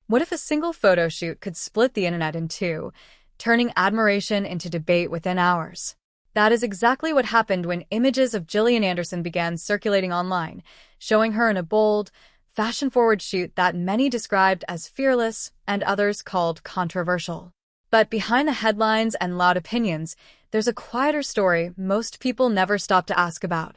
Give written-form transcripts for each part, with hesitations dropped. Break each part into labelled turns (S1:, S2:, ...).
S1: What if a single photo shoot could split the internet in two, turning admiration into debate within hours? That is exactly what happened when images of Gillian Anderson began circulating online, showing her in a bold, fashion-forward shoot that many described as fearless and others called controversial. But behind the headlines and loud opinions, there's a quieter story most people never stop to ask about.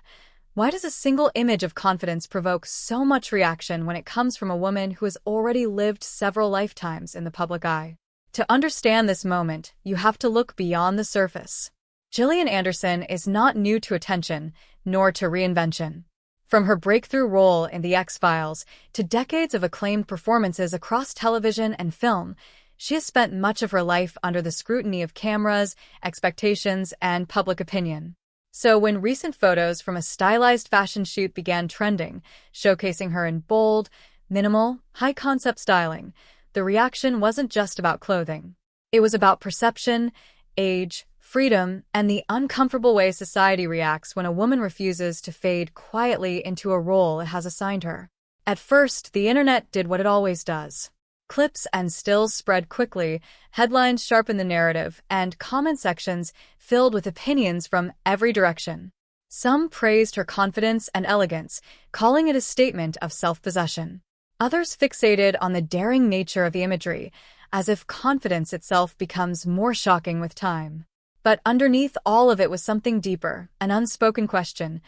S1: Why does a single image of confidence provoke so much reaction when it comes from a woman who has already lived several lifetimes in the public eye? To understand this moment, you have to look beyond the surface. Gillian Anderson is not new to attention, nor to reinvention. From her breakthrough role in The X-Files to decades of acclaimed performances across television and film, she has spent much of her life under the scrutiny of cameras, expectations, and public opinion. So when recent photos from a stylized fashion shoot began trending, showcasing her in bold, minimal, high-concept styling, the reaction wasn't just about clothing. It was about perception, age, freedom, and the uncomfortable way society reacts when a woman refuses to fade quietly into a role it has assigned her. At first, the internet did what it always does. Clips and stills spread quickly, headlines sharpened the narrative, and comment sections filled with opinions from every direction. Some praised her confidence and elegance, calling it a statement of self-possession. Others fixated on the daring nature of the imagery, as if confidence itself becomes more shocking with time. But underneath all of it was something deeper, an unspoken question.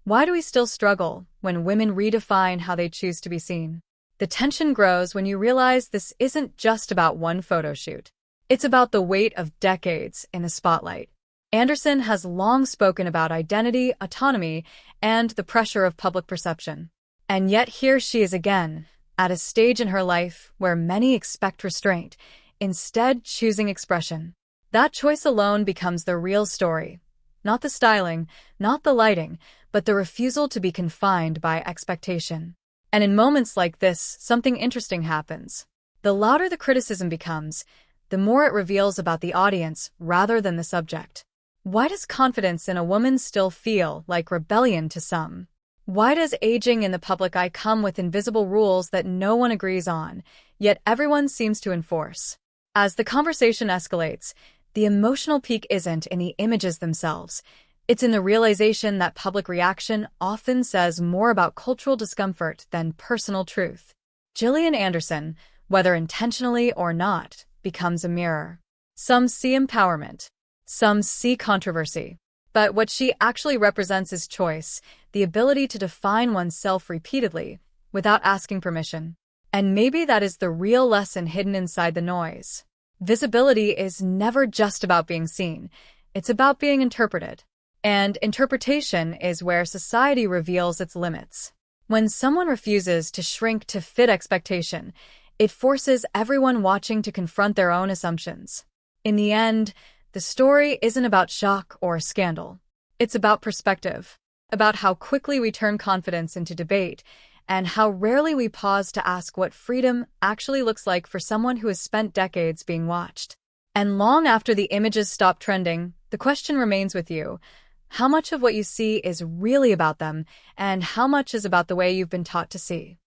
S1: Why do we still struggle when women redefine how they choose to be seen? The tension grows when you realize this isn't just about one photo shoot. It's about the weight of decades in the spotlight. Anderson has long spoken about identity, autonomy, and the pressure of public perception. And yet here she is again, at a stage in her life where many expect restraint, instead choosing expression. That choice alone becomes the real story. Not the styling, not the lighting, but the refusal to be confined by expectation. And in moments like this, something interesting happens. The louder the criticism becomes, the more it reveals about the audience rather than the subject. Why does confidence in a woman still feel like rebellion to some? Why does aging in the public eye come with invisible rules that no one agrees on, yet everyone seems to enforce? As the conversation escalates, the emotional peak isn't in the images themselves. It's in the realization that public reaction often says more about cultural discomfort than personal truth. Gillian Anderson, whether intentionally or not, becomes a mirror. Some see empowerment. Some see controversy. But what she actually represents is choice, the ability to define oneself repeatedly, without asking permission. And maybe that is the real lesson hidden inside the noise. Visibility is never just about being seen. It's about being interpreted. And interpretation is where society reveals its limits. When someone refuses to shrink to fit expectation, it forces everyone watching to confront their own assumptions. In the end, the story isn't about shock or scandal. It's about perspective, about how quickly we turn confidence into debate, and how rarely we pause to ask what freedom actually looks like for someone who has spent decades being watched. And long after the images stop trending, the question remains with you. How much of what you see is really about them, and how much is about the way you've been taught to see?